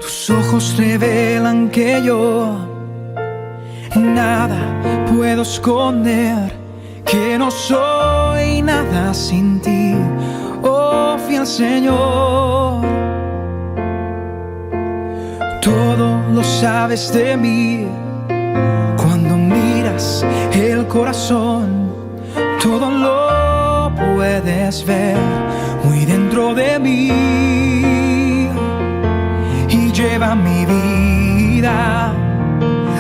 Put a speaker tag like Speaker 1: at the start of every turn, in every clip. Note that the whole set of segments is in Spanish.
Speaker 1: Tus ojos revelan que yo nada puedo esconder, que no soy nada sin ti, oh fiel Señor. Todo lo sabes de mí, cuando miras el corazón, todo lo puedes ver muy dentro de mí, y lleva mi vida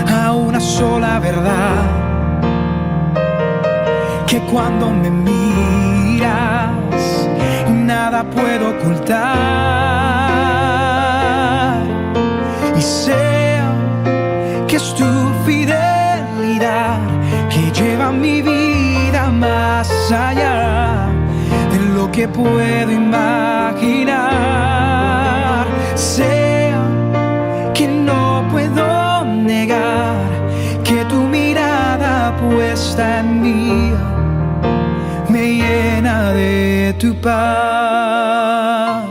Speaker 1: a una sola verdad, que cuando me miras nada puedo ocultar, y sé que es tu fidelidad que lleva mi vida más allá de lo que puedo imaginar. Sé que no puedo negar que tu mirada puesta en mí me llena de tu paz.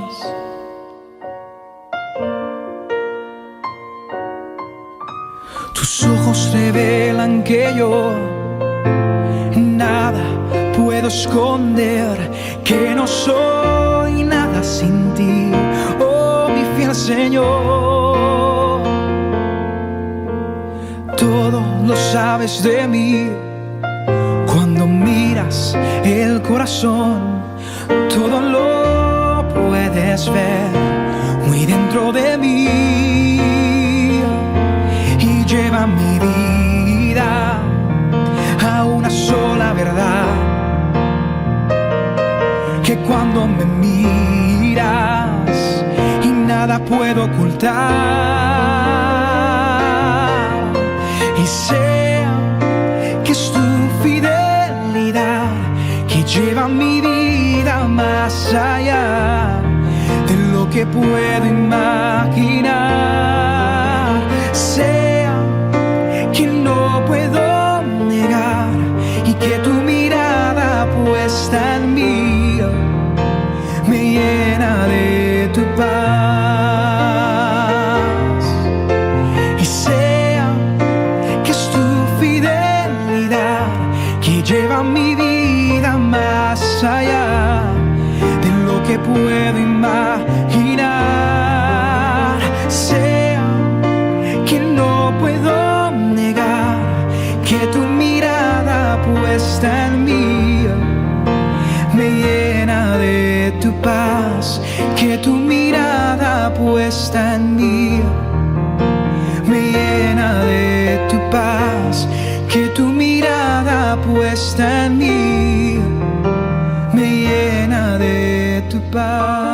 Speaker 1: Tus ojos revelan que yo nada puedo esconder, que no soy nada sin ti, oh mi fiel Señor. Todo lo sabes de mí, cuando miras el corazón, todo lo puedes ver muy dentro de mí, y lleva mi vida a una sola verdad, que cuando me miras y nada puedo ocultar, y sé que es tu fidelidad que lleva mi vida más allá de lo que puedo imaginar. Sé que no puedo negar y que tu mirada puesta en mí me llena de tu paz, y sé que es tu fidelidad que lleva mi vida más allá de lo que puedo imaginar. Sé que no puedo negar que tu mirada puesta en mí me llena de tu paz, que tu mirada puesta en mí me llena de tu paz, que tu mirada puesta en mí me llena de tu paz.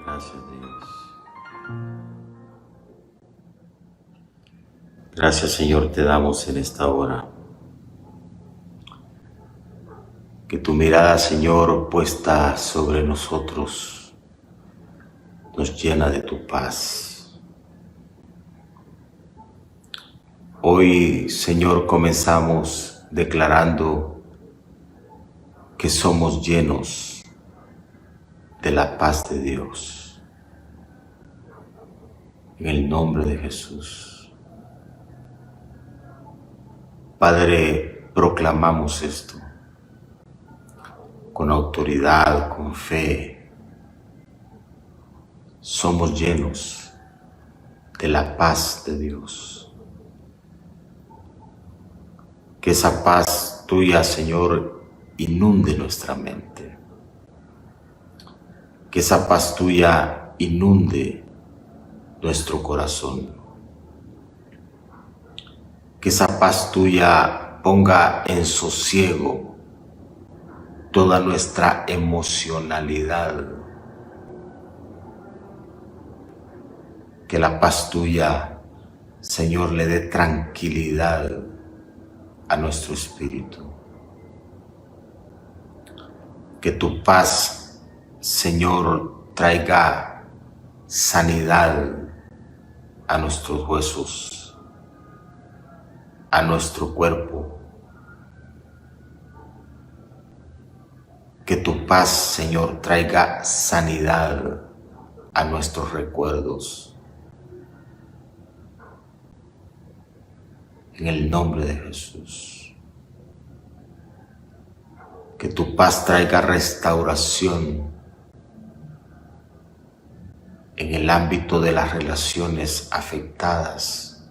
Speaker 2: Gracias, Dios. Gracias, Señor, te damos en esta hora. Que tu mirada, Señor, puesta sobre nosotros nos llena de tu paz. Hoy, Señor, comenzamos declarando que somos llenos de la paz de Dios. En el nombre de Jesús. Padre, proclamamos esto con autoridad, con fe. Somos llenos de la paz de Dios. Que esa paz tuya, Señor, inunde nuestra mente. Que esa paz tuya inunde nuestro corazón. Que esa paz tuya ponga en sosiego toda nuestra emocionalidad. Que la paz tuya, Señor, le dé tranquilidad a nuestro espíritu. Que tu paz, Señor, traiga sanidad a nuestros huesos, a nuestro cuerpo. Que tu paz, Señor, traiga sanidad a nuestros recuerdos. En el nombre de Jesús. Que tu paz traiga restauración en el ámbito de las relaciones afectadas,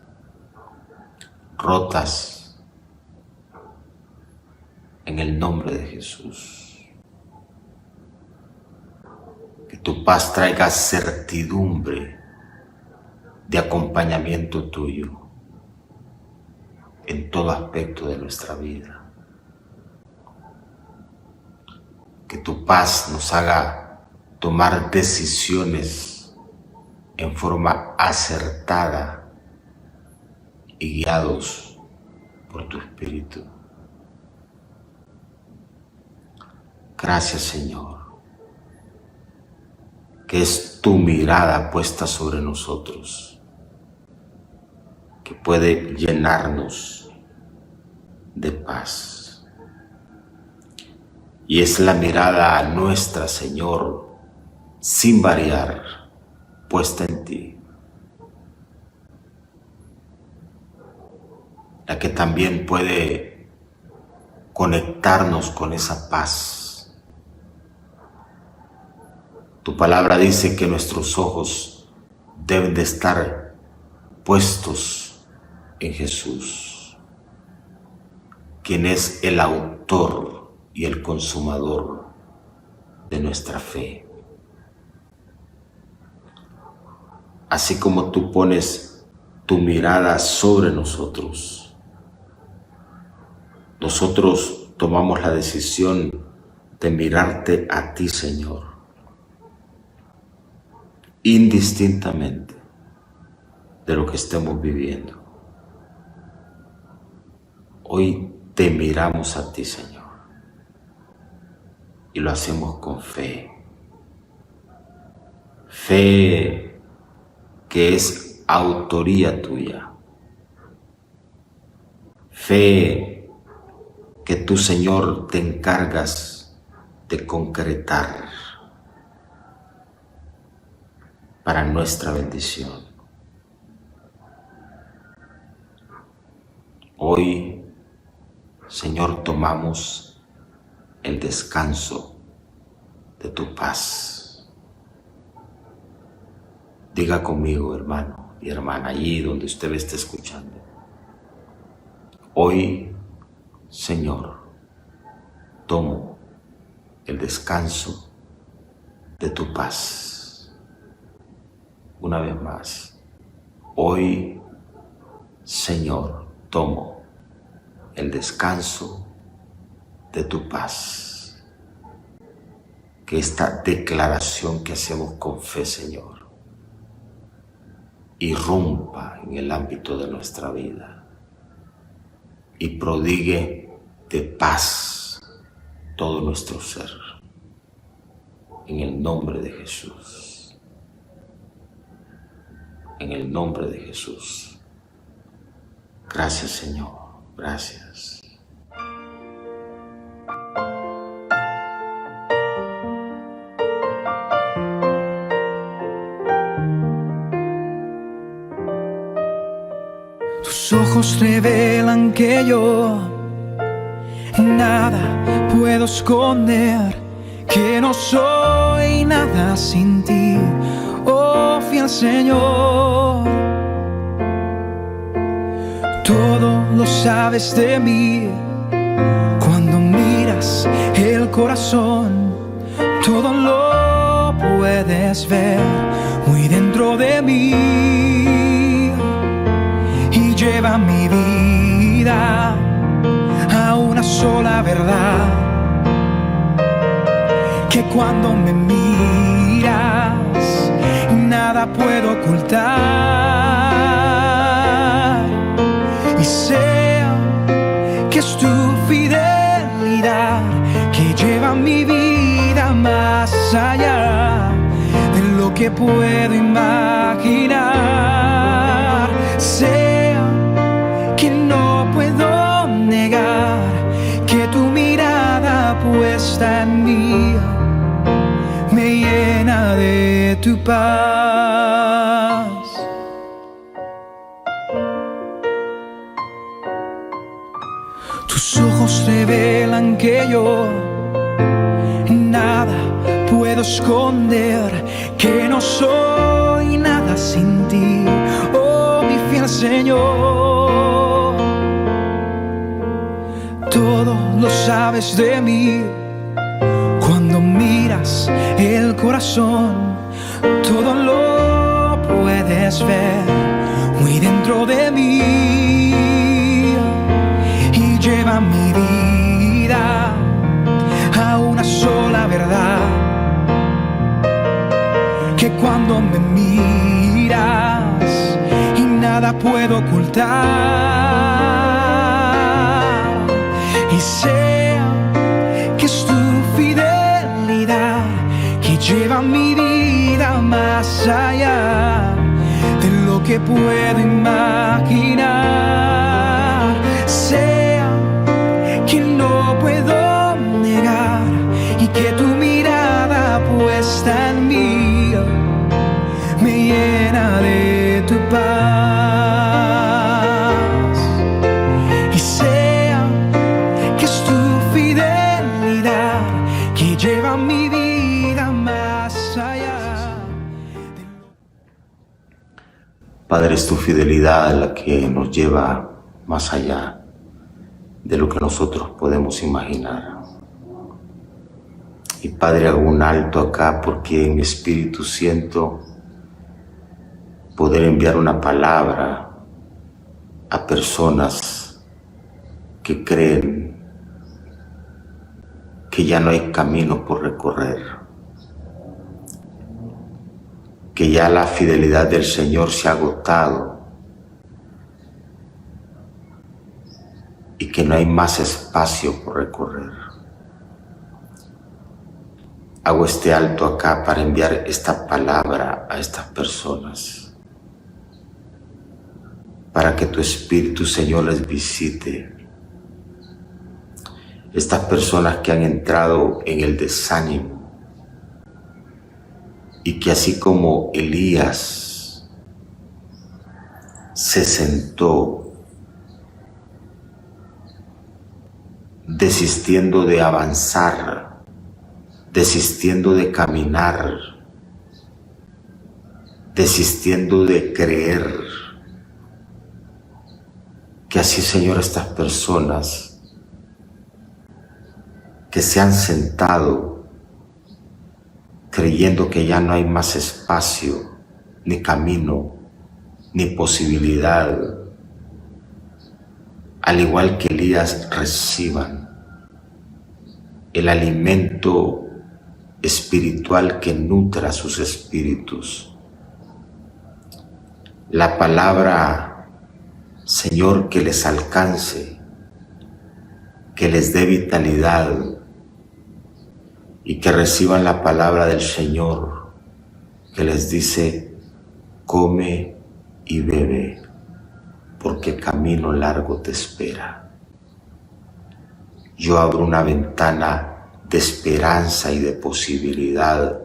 Speaker 2: rotas, en el nombre de Jesús. Que tu paz traiga certidumbre de acompañamiento tuyo en todo aspecto de nuestra vida. Que tu paz nos haga tomar decisiones en forma acertada y guiados por tu Espíritu. Gracias, Señor, que es tu mirada puesta sobre nosotros, que puede llenarnos de paz. Y es la mirada nuestra, Señor, sin variar, puesta en ti, la que también puede conectarnos con esa paz. Tu palabra dice que nuestros ojos deben de estar puestos en Jesús, quien es el autor y el consumador de nuestra fe. Así como tú pones tu mirada sobre nosotros, nosotros tomamos la decisión de mirarte a ti, Señor, indistintamente de lo que estemos viviendo. Hoy te miramos a ti, Señor, y lo hacemos con fe. Fe que es autoría tuya. Fe que tú, Señor, te encargas de concretar para nuestra bendición. Hoy, Señor, tomamos el descanso de tu paz. Diga conmigo, hermano y hermana, allí donde usted me esté escuchando. Hoy, Señor, tomo el descanso de tu paz. Una vez más, hoy, Señor, tomo el descanso de tu paz. Que esta declaración que hacemos con fe, Señor, irrumpa en el ámbito de nuestra vida y prodigue de paz todo nuestro ser. En el nombre de Jesús. En el nombre de Jesús. Gracias, Señor. Gracias.
Speaker 1: Tus ojos revelan que yo nada puedo esconder, que no soy nada sin ti, oh fiel Señor. Todo lo sabes de mí, cuando miras el corazón, todo lo puedes ver muy dentro de mí. Y lleva mi vida a una sola verdad, que cuando me miras nada nada puedo ocultar. Y sé que es tu fidelidad que lleva mi vida más allá de lo que puedo imaginar. Sé que no puedo negar que tu mirada puesta en mí me llena de tu paz. Tus ojos revelan que yo nada puedo esconder, que no soy nada sin ti, oh mi fiel Señor. Todo lo sabes de mí, cuando miras el corazón, todo lo puedes ver muy dentro de mí, y lleva mi vida a una sola verdad, que cuando me miras y nada puedo ocultar. Y sé que es tu fidelidad que lleva mi vida más allá de lo que puedo imaginar. Sé que no puedo negar y que tu mirada puesta en mí me llena de tu paz. Y sé que es tu fidelidad que lleva mi vida más allá.
Speaker 2: Padre, es tu fidelidad la que nos lleva más allá de lo que nosotros podemos imaginar. Y Padre, hago un alto acá porque en mi espíritu siento poder enviar una palabra a personas que creen que ya no hay camino por recorrer, que ya la fidelidad del Señor se ha agotado y que no hay más espacio por recorrer. Hago este alto acá para enviar esta palabra a estas personas, para que tu Espíritu, Señor, les visite. Estas personas que han entrado en el desánimo y que así como Elías se sentó desistiendo de avanzar, desistiendo de caminar, desistiendo de creer, que así, Señor, estas personas que se han sentado creyendo que ya no hay más espacio, ni camino, ni posibilidad, al igual que Elías, reciban el alimento espiritual que nutra sus espíritus. La palabra, Señor, que les alcance, que les dé vitalidad y que reciban la palabra del Señor que les dice: come y bebe, porque camino largo te espera. Yo abro una ventana de esperanza y de posibilidad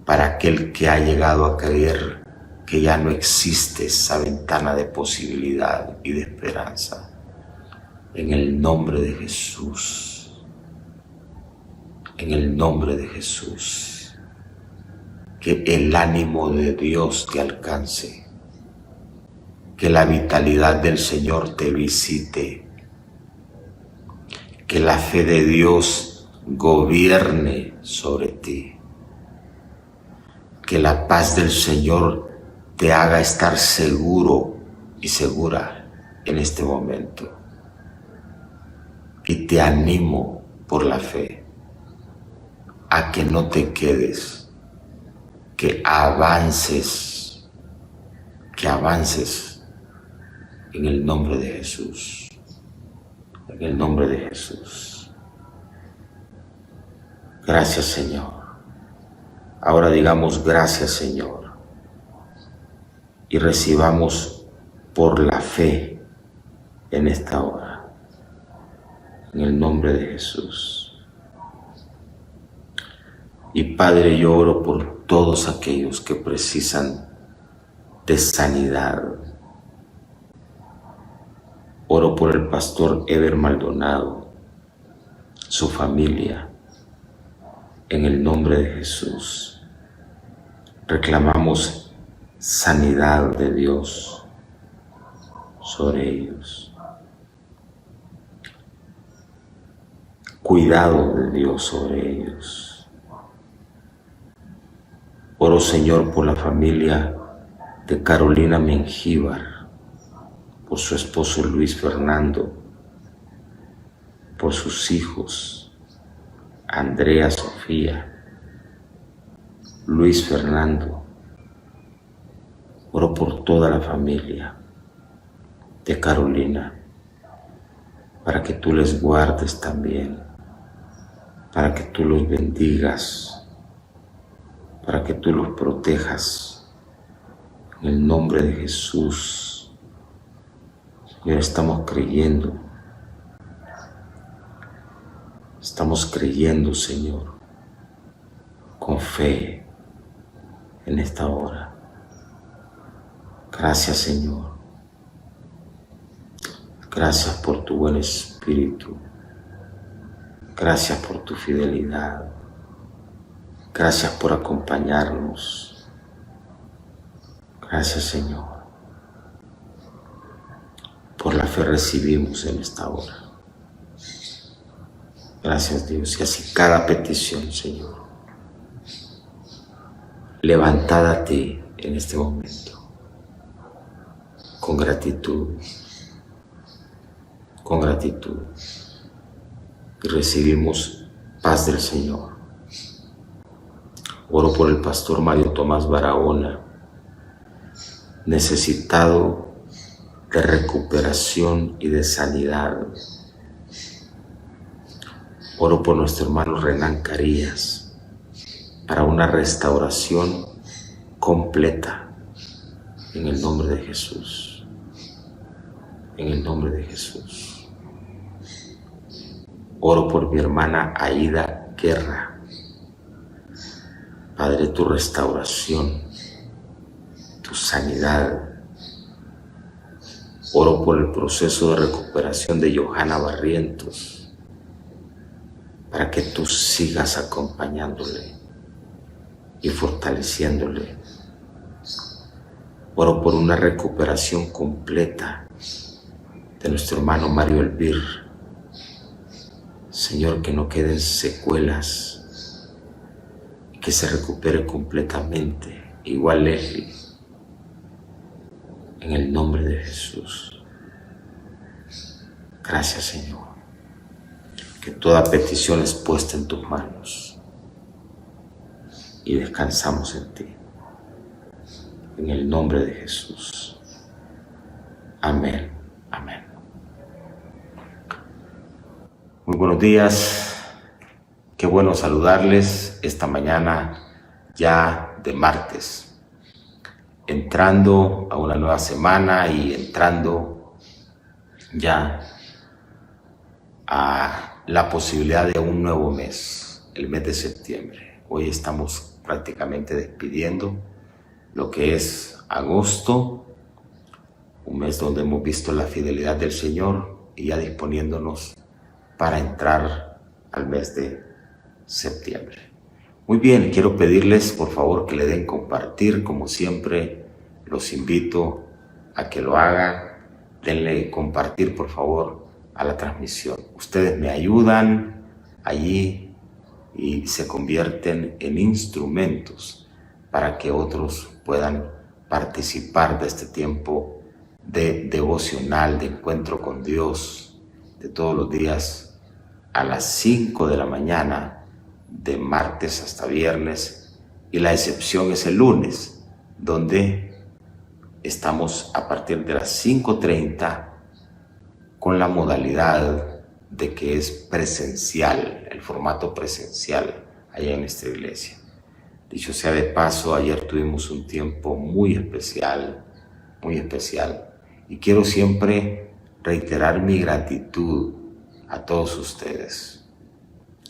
Speaker 2: para aquel que ha llegado a creer que ya no existe esa ventana de posibilidad y de esperanza. En el nombre de Jesús, en el nombre de Jesús, que el ánimo de Dios te alcance, que la vitalidad del Señor te visite, que la fe de Dios gobierne sobre ti, que la paz del Señor te haga estar seguro y segura en este momento. Y te animo por la fe a que no te quedes, que avances que avances en el nombre de Jesús. En el nombre de Jesús. Gracias, Señor. Ahora digamos gracias, Señor, y recibamos por la fe en esta hora, en el nombre de Jesús. Y Padre, yo oro por todos aquellos que precisan de sanidad. Oro por el pastor Eber Maldonado, su familia. En el nombre de Jesús, reclamamos sanidad de Dios sobre ellos. Cuidado de Dios sobre ellos. Oro, Señor, por la familia de Carolina Mengíbar, por su esposo Luis Fernando, por sus hijos, Andrea Sofía, Luis Fernando. Oro por toda la familia de Carolina, para que tú les guardes también, para que tú los bendigas, para que tú los protejas. En el nombre de Jesús, Señor, estamos creyendo, Señor, con fe en esta hora. Gracias, Señor. Gracias por tu buen espíritu. Gracias por tu fidelidad. Gracias por acompañarnos. Gracias, Señor. Por la fe recibimos en esta hora. Gracias, Dios. Y así cada petición, Señor, levantada a ti en este momento, con gratitud, y recibimos paz del Señor. Oro por el pastor Mario Tomás Barahona, necesitado de recuperación y de sanidad. Oro por nuestro hermano Renán Carías, para una restauración completa, en el nombre de Jesús. En el nombre de Jesús. Oro por mi hermana Aida Guerra. Padre, tu restauración, tu sanidad. Oro por el proceso de recuperación de Johanna Barrientos, para que tú sigas acompañándole y fortaleciéndole. Oro por una recuperación completa de nuestro hermano Mario Elvir. Señor, que no queden secuelas, que se recupere completamente, igual Leslie, en el nombre de Jesús. Gracias, Señor. Que toda petición es puesta en tus manos y descansamos en ti. En el nombre de Jesús. Amén. Amén. Muy buenos días. Qué bueno saludarles esta mañana ya de martes. Entrando a una nueva semana y entrando ya a la posibilidad de un nuevo mes, el mes de septiembre. Hoy estamos prácticamente despidiendo lo que es agosto, un mes donde hemos visto la fidelidad del Señor y ya disponiéndonos para entrar al mes de septiembre. Muy bien, quiero pedirles por favor que le den compartir, como siempre los invito a que lo hagan. Denle compartir por favor a la transmisión. Ustedes me ayudan allí y se convierten en instrumentos para que otros puedan participar de este tiempo de devocional, de encuentro con Dios, de todos los días a las 5 de la mañana, de martes hasta viernes, y la excepción es el lunes, donde estamos a partir de las 5:30 con la modalidad de que es presencial, el formato presencial allá en nuestra iglesia. Dicho sea de paso, ayer tuvimos un tiempo muy especial, y quiero siempre reiterar mi gratitud a todos ustedes.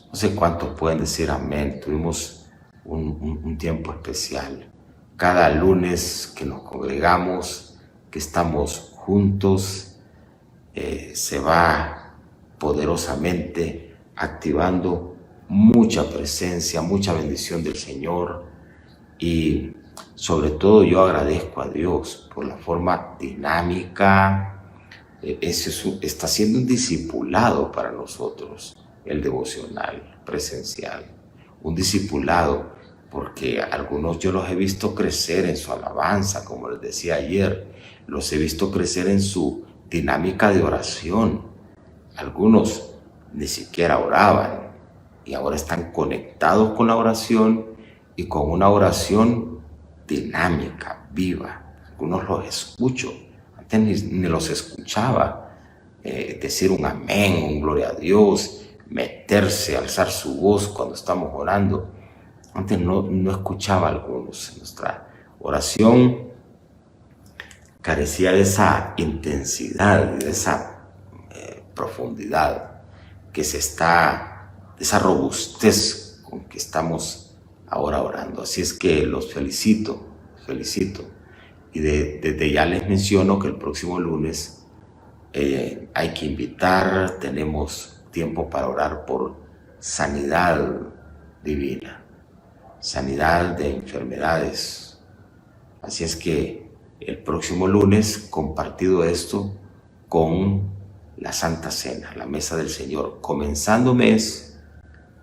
Speaker 2: No sé cuántos pueden decir amén. Tuvimos un tiempo especial. Cada lunes que nos congregamos, que estamos juntos, se va poderosamente activando mucha presencia, mucha bendición del Señor, y sobre todo yo agradezco a Dios por la forma dinámica. Está siendo un discipulado para nosotros el devocional presencial, un discipulado porque algunos yo los he visto crecer en su alabanza, como les decía ayer, los he visto crecer en su dinámica de oración. Algunos ni siquiera oraban y ahora están conectados con la oración y con una oración dinámica, viva. Algunos los escucho, antes ni los escuchaba decir un amén, un gloria a Dios, meterse, alzar su voz cuando estamos orando. Antes no escuchaba a algunos. Nuestra oración carecía de esa intensidad, de esa profundidad de esa robustez con que estamos ahora orando. Así es que los felicito. Y desde ya les menciono que el próximo lunes hay que invitar, tenemos tiempo para orar por sanidad divina, sanidad de enfermedades. Así es que el próximo lunes, compartido esto con la Santa Cena, la mesa del Señor, comenzando mes,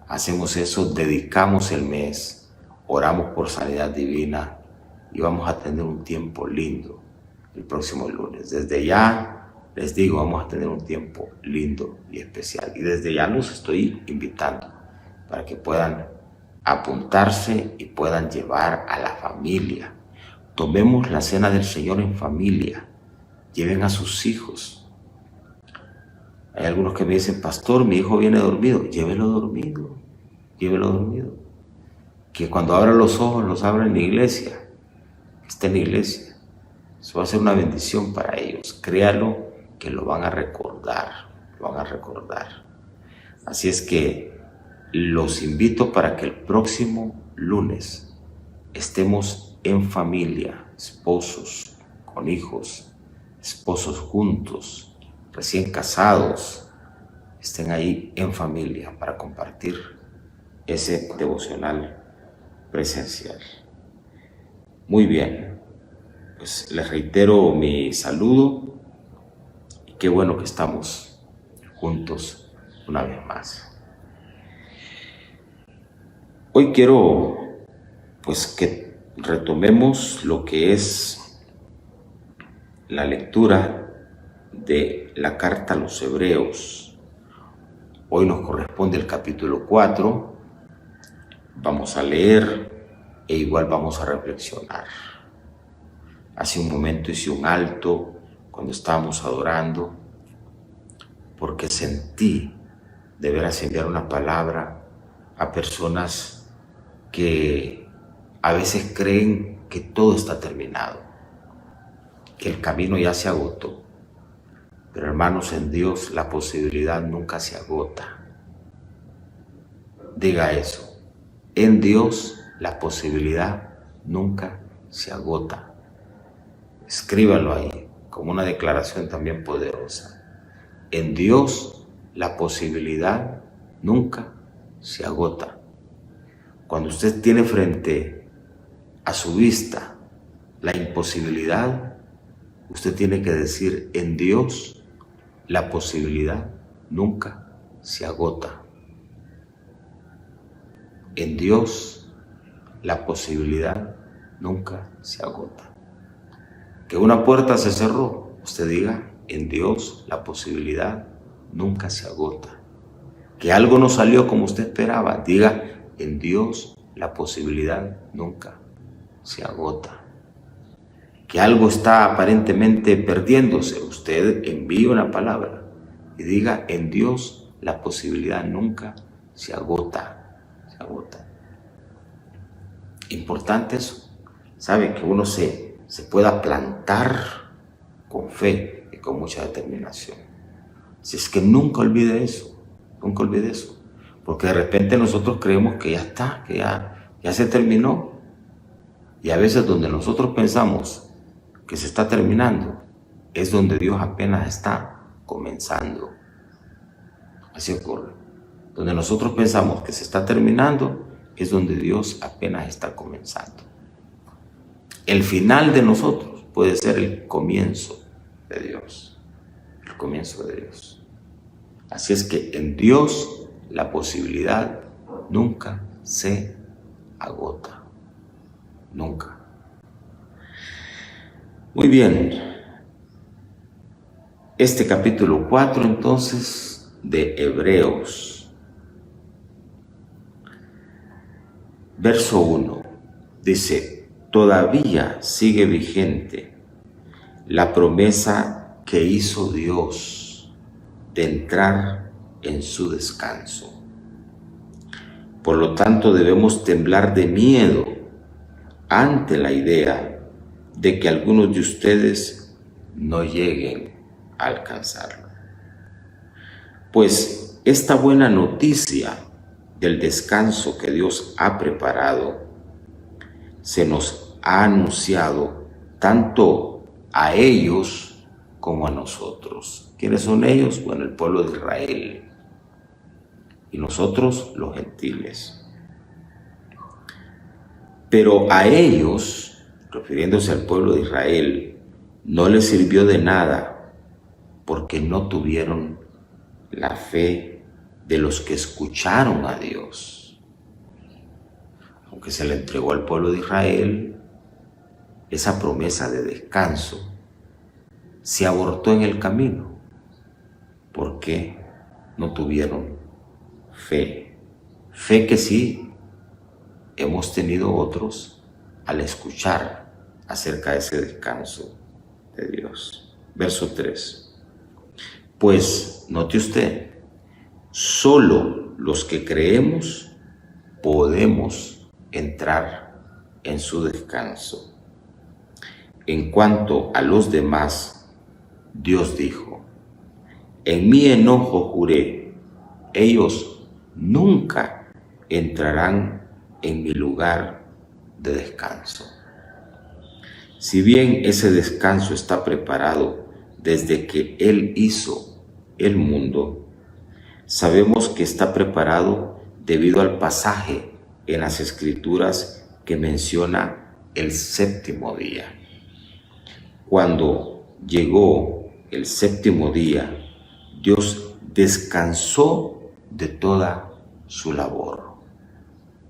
Speaker 2: hacemos eso, dedicamos el mes, oramos por sanidad divina y vamos a tener un tiempo lindo el próximo lunes. Desde ya les digo, vamos a tener un tiempo lindo y especial, y desde ya los estoy invitando para que puedan apuntarse y puedan llevar a la familia. Tomemos la cena del Señor en familia, lleven a sus hijos. Hay algunos que me dicen, pastor, mi hijo viene dormido. Llévelo dormido. Que cuando abra los ojos, los abra en la iglesia. Que esté en la iglesia. Eso va a ser una bendición para ellos. Créalo que lo van a recordar. Así es que los invito para que el próximo lunes estemos en familia, esposos con hijos, esposos juntos, recién casados, estén ahí en familia para compartir ese devocional presencial. Muy bien, pues les reitero mi saludo y qué bueno que estamos juntos una vez más. Hoy quiero pues que retomemos lo que es la lectura de la carta a los Hebreos. Hoy nos corresponde el capítulo 4. Vamos a leer e igual vamos a reflexionar. Hace un momento hice un alto cuando estábamos adorando porque sentí de veras enviar una palabra a personas que a veces creen que todo está terminado, que el camino ya se agotó. Pero hermanos, en Dios la posibilidad nunca se agota. Diga eso. En Dios la posibilidad nunca se agota. Escríbalo ahí como una declaración también poderosa. En Dios la posibilidad nunca se agota. Cuando usted tiene frente a su vista la imposibilidad, usted tiene que decir, en Dios la posibilidad nunca se agota. En Dios la posibilidad nunca se agota. Que una puerta se cerró, usted diga, en Dios la posibilidad nunca se agota. Que algo no salió como usted esperaba, diga, en Dios la posibilidad nunca se agota. que algo está aparentemente perdiéndose, usted envíe una palabra y diga: en Dios la posibilidad nunca se agota, se agota. Importante eso, sabe, que uno se pueda plantar con fe y con mucha determinación. Si es que nunca olvide eso, porque de repente nosotros creemos que ya está, que ya se terminó, y a veces donde nosotros pensamos que se está terminando es donde Dios apenas está comenzando. Así ocurre. Donde nosotros pensamos que se está terminando es donde Dios apenas está comenzando. El final de nosotros puede ser el comienzo de Dios. El comienzo de Dios. Así es que en Dios la posibilidad nunca se agota. Nunca. Muy bien. Este capítulo 4 entonces de Hebreos. Verso 1 dice: todavía sigue vigente la promesa que hizo Dios de entrar en su descanso. Por lo tanto, debemos temblar de miedo ante la idea de que algunos de ustedes no lleguen a alcanzarlo. Pues esta buena noticia del descanso que Dios ha preparado se nos ha anunciado tanto a ellos como a nosotros. ¿Quiénes son ellos? Bueno, el pueblo de Israel, y nosotros los gentiles. Pero a ellos, refiriéndose al pueblo de Israel, no les sirvió de nada porque no tuvieron la fe de los que escucharon a Dios. Aunque se le entregó al pueblo de Israel esa promesa de descanso, se abortó en el camino porque no tuvieron fe. Fe que sí hemos tenido otros al escuchar acerca de ese descanso de Dios. Verso 3. Pues, note usted, solo los que creemos podemos entrar en su descanso. En cuanto a los demás, Dios dijo: en mi enojo juré, ellos nunca entrarán en mi lugar de descanso. Si bien ese descanso está preparado desde que Él hizo el mundo, sabemos que está preparado debido al pasaje en las Escrituras que menciona el séptimo día. Cuando llegó el séptimo día, Dios descansó de toda su labor.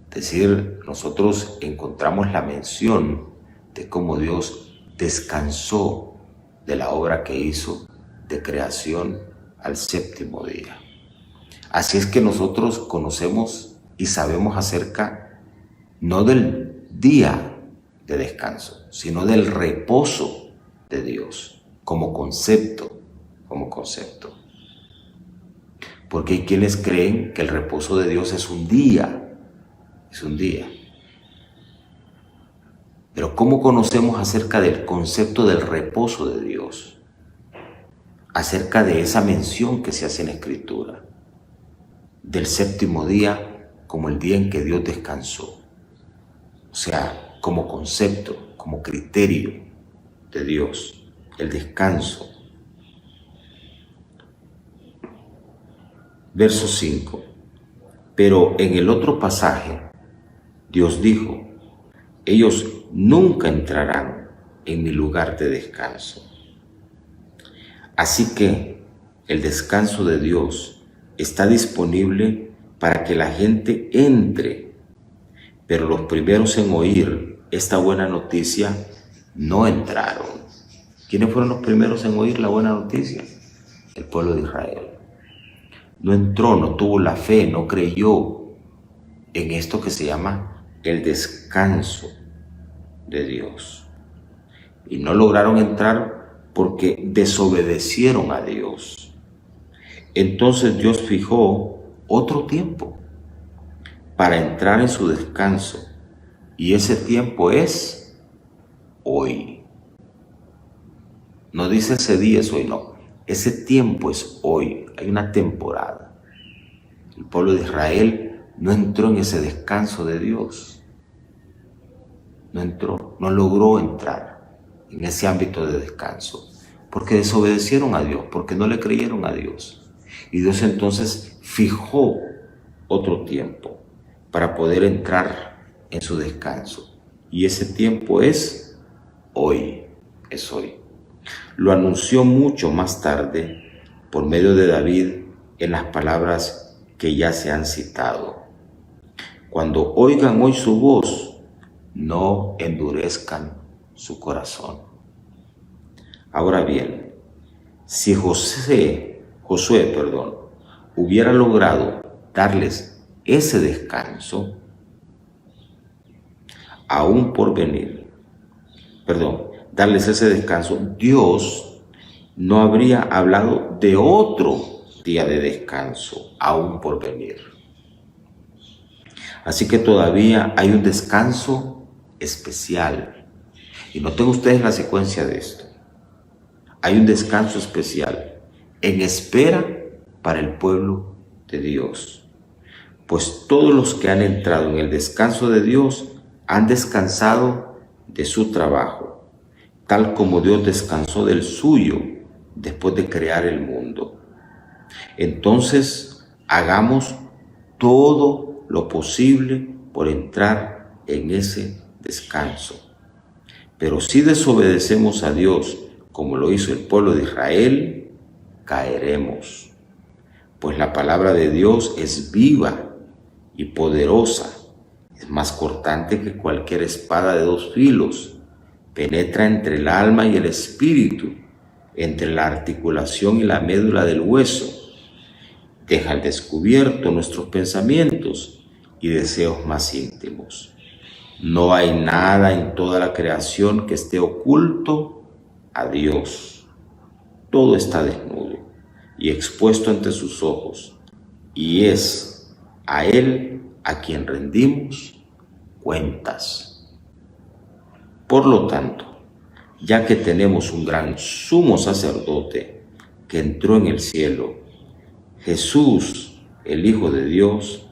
Speaker 2: Es decir, nosotros encontramos la mención de cómo Dios descansó de la obra que hizo de creación al séptimo día. Así es que nosotros conocemos y sabemos acerca no del día de descanso, sino del reposo de Dios como concepto, Porque hay quienes creen que el reposo de Dios es un día. Pero ¿cómo conocemos acerca del concepto del reposo de Dios? Acerca de esa mención que se hace en la Escritura, del séptimo día como el día en que Dios descansó. O sea, como concepto, como criterio de Dios, el descanso. Verso 5. Pero en el otro pasaje, Dios dijo: ellos nunca entrarán en mi lugar de descanso. Así que el descanso de Dios está disponible para que la gente entre, pero los primeros en oír esta buena noticia no entraron. ¿Quiénes fueron los primeros en oír la buena noticia? El pueblo de Israel. No entró, no tuvo la fe, no creyó en esto que se llama el descanso de Dios. y no lograron entrar porque desobedecieron a Dios. Entonces Dios fijó otro tiempo para entrar en su descanso, y ese tiempo es hoy. No dice ese día es hoy, no. Ese tiempo es hoy. Hay una temporada. El pueblo de Israel no entró en ese descanso de Dios. No entró, no logró entrar en ese ámbito de descanso, porque desobedecieron a Dios, porque no le creyeron a Dios. Y Dios entonces fijó otro tiempo para poder entrar en su descanso. Y ese tiempo es hoy, es hoy. Lo anunció mucho más tarde por medio de David en las palabras que ya se han citado. Cuando oigan hoy su voz, no endurezcan su corazón. Ahora bien, si Josué, hubiera logrado darles ese descanso, aún por venir, darles ese descanso, Dios no habría hablado de otro día de descanso, aún por venir. Así que todavía hay un descanso especial. Y noten ustedes la secuencia de esto. Hay un descanso especial en espera para el pueblo de Dios. Pues todos los que han entrado en el descanso de Dios han descansado de su trabajo, tal como Dios descansó del suyo después de crear el mundo. Entonces, hagamos todo lo posible por entrar en ese descanso. Pero si desobedecemos a Dios, como lo hizo el pueblo de Israel, caeremos. Pues la palabra de Dios es viva y poderosa, es más cortante que cualquier espada de dos filos, penetra entre el alma y el espíritu, entre la articulación y la médula del hueso, deja al descubierto nuestros pensamientos y deseos más íntimos. No hay nada en toda la creación que esté oculto a Dios. Todo está desnudo y expuesto ante sus ojos, y es a Él a quien rendimos cuentas. Por lo tanto, ya que tenemos un gran sumo sacerdote que entró en el cielo, Jesús, el Hijo de Dios,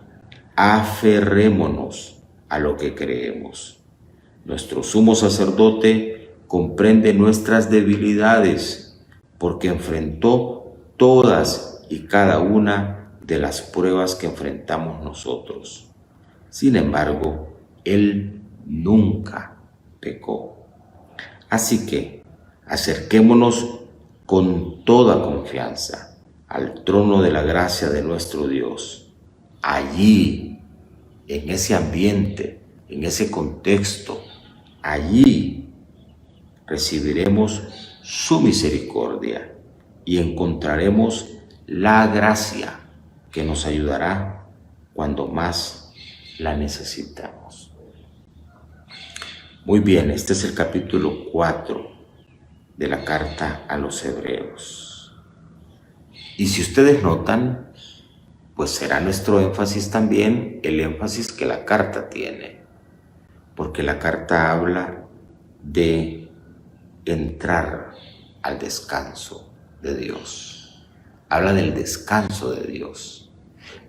Speaker 2: aferrémonos a lo que creemos. Nuestro sumo sacerdote comprende nuestras debilidades, porque enfrentó todas y cada una de las pruebas que enfrentamos nosotros. Sin embargo, Él nunca pecó. Así que acerquémonos con toda confianza al trono de la gracia de nuestro Dios. Allí, en ese ambiente, en ese contexto, allí recibiremos su misericordia y encontraremos la gracia que nos ayudará cuando más la necesitamos. Muy bien, este es el capítulo 4 de la carta a los Hebreos. Y si ustedes notan, pues será nuestro énfasis también el énfasis que la carta tiene, porque la carta habla de entrar al descanso de Dios, habla del descanso de Dios,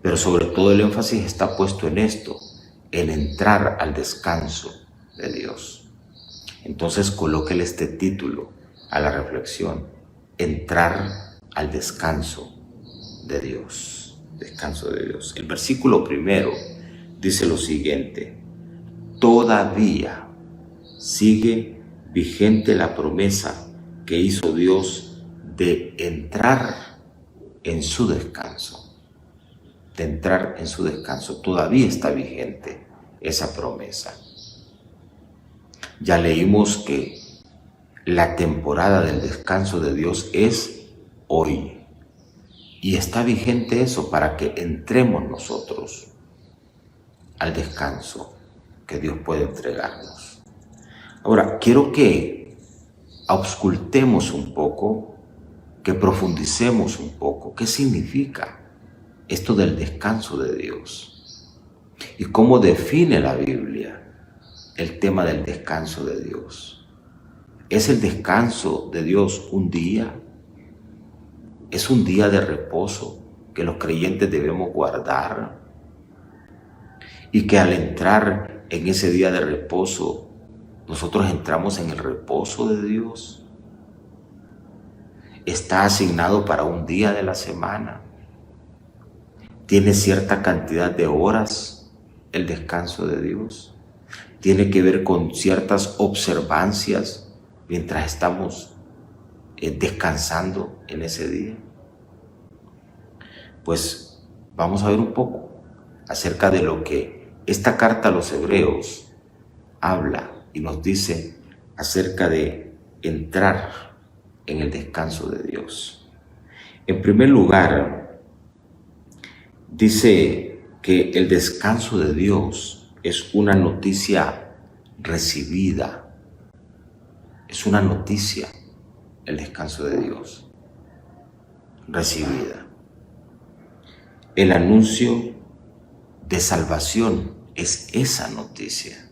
Speaker 2: pero sobre todo el énfasis está puesto en esto, en entrar al descanso de Dios. Entonces colóquele este título a la reflexión: entrar al descanso de Dios. Descanso de Dios. El versículo primero dice lo siguiente: todavía sigue vigente la promesa que hizo Dios de entrar en su descanso. De entrar en su descanso. Todavía está vigente esa promesa. Ya leímos que la temporada del descanso de Dios es hoy. Y está vigente eso para que entremos nosotros al descanso que Dios puede entregarnos. Ahora, quiero que auscultemos un poco, que profundicemos un poco qué significa esto del descanso de Dios y cómo define la Biblia el tema del descanso de Dios. ¿Es el descanso de Dios un día? ¿Es un día de reposo que los creyentes debemos guardar? Y que al entrar en ese día de reposo, nosotros entramos en el reposo de Dios. Está asignado para un día de la semana. Tiene cierta cantidad de horas el descanso de Dios. Tiene que ver con ciertas observancias mientras estamos descansando en ese día. Pues vamos a ver un poco acerca de lo que esta carta a los Hebreos habla y nos dice acerca de entrar en el descanso de Dios. En primer lugar, dice que el descanso de Dios es una noticia recibida. Es una noticia, el descanso de Dios, recibida. El anuncio de salvación es esa noticia.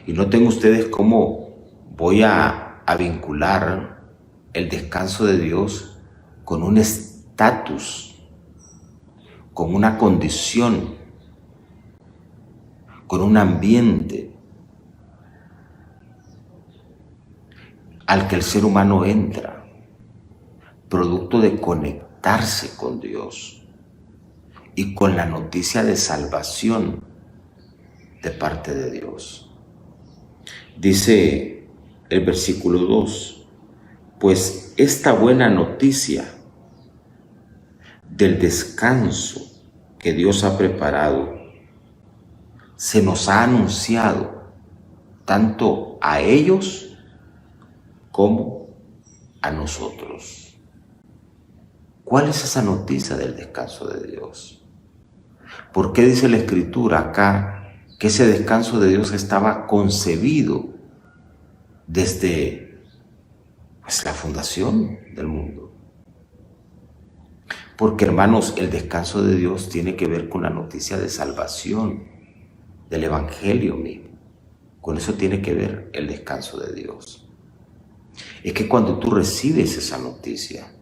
Speaker 2: Y noten ustedes cómo voy a vincular el descanso de Dios con un estatus, con una condición, con un ambiente al que el ser humano entra, producto de conectarse con Dios y con la noticia de salvación de parte de Dios. Dice el versículo 2, pues esta buena noticia del descanso que Dios ha preparado se nos ha anunciado tanto a ellos como a nosotros. ¿Cuál es esa noticia del descanso de Dios? ¿Por qué dice la Escritura acá que ese descanso de Dios estaba concebido desde la fundación del mundo? Porque, hermanos, el descanso de Dios tiene que ver con la noticia de salvación, del Evangelio mismo. Con eso tiene que ver el descanso de Dios. Es que cuando tú recibes esa noticia,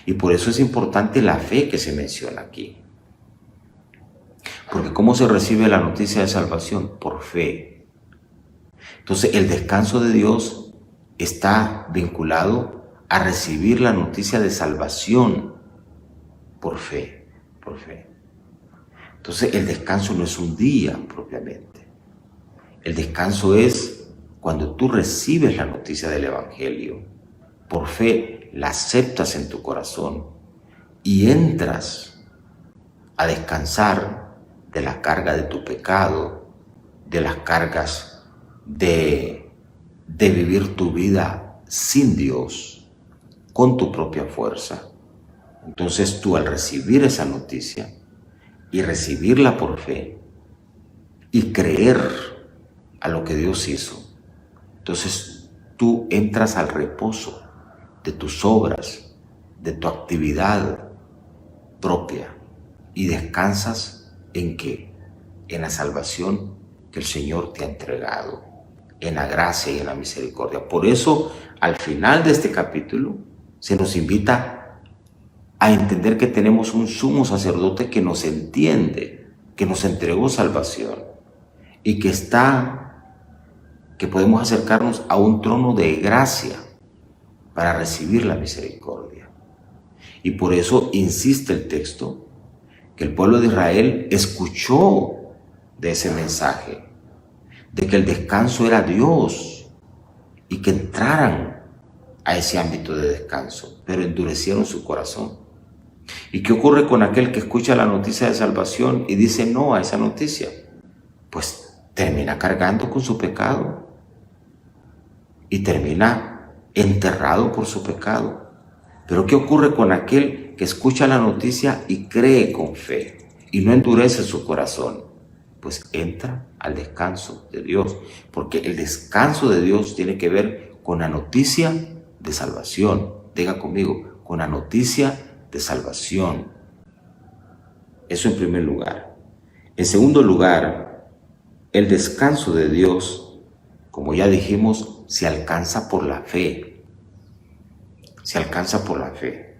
Speaker 2: y por eso es importante la fe que se menciona aquí. Porque ¿cómo se recibe la noticia de salvación? Por fe. Entonces el descanso de Dios está vinculado a recibir la noticia de salvación por fe, por fe. Entonces el descanso no es un día propiamente. El descanso es cuando tú recibes la noticia del Evangelio, por fe la aceptas en tu corazón y entras a descansar de la carga de tu pecado, de las cargas de vivir tu vida sin Dios, con tu propia fuerza. Entonces tú, al recibir esa noticia y recibirla por fe y creer a lo que Dios hizo, entonces tú entras al reposo de tus obras, de tu actividad propia y descansas ¿en qué? En la salvación que el Señor te ha entregado, en la gracia y en la misericordia. Por eso, al final de este capítulo, se nos invita a entender que tenemos un sumo sacerdote que nos entiende, que nos entregó salvación y que podemos acercarnos a un trono de gracia para recibir la misericordia. Y por eso insiste el texto que el pueblo de Israel escuchó de ese mensaje, de que el descanso era Dios y que entraran a ese ámbito de descanso, pero endurecieron su corazón. ¿Y qué ocurre con aquel que escucha la noticia de salvación y dice no a esa noticia? Pues termina cargando con su pecado y termina enterrado por su pecado. Pero ¿qué ocurre con aquel que escucha la noticia y cree con fe y no endurece su corazón? Pues entra al descanso de Dios, porque el descanso de Dios tiene que ver con la noticia de salvación. Diga conmigo, con la noticia de salvación. Eso en primer lugar. En segundo lugar, el descanso de Dios, como ya dijimos, se alcanza por la fe. Se alcanza por la fe.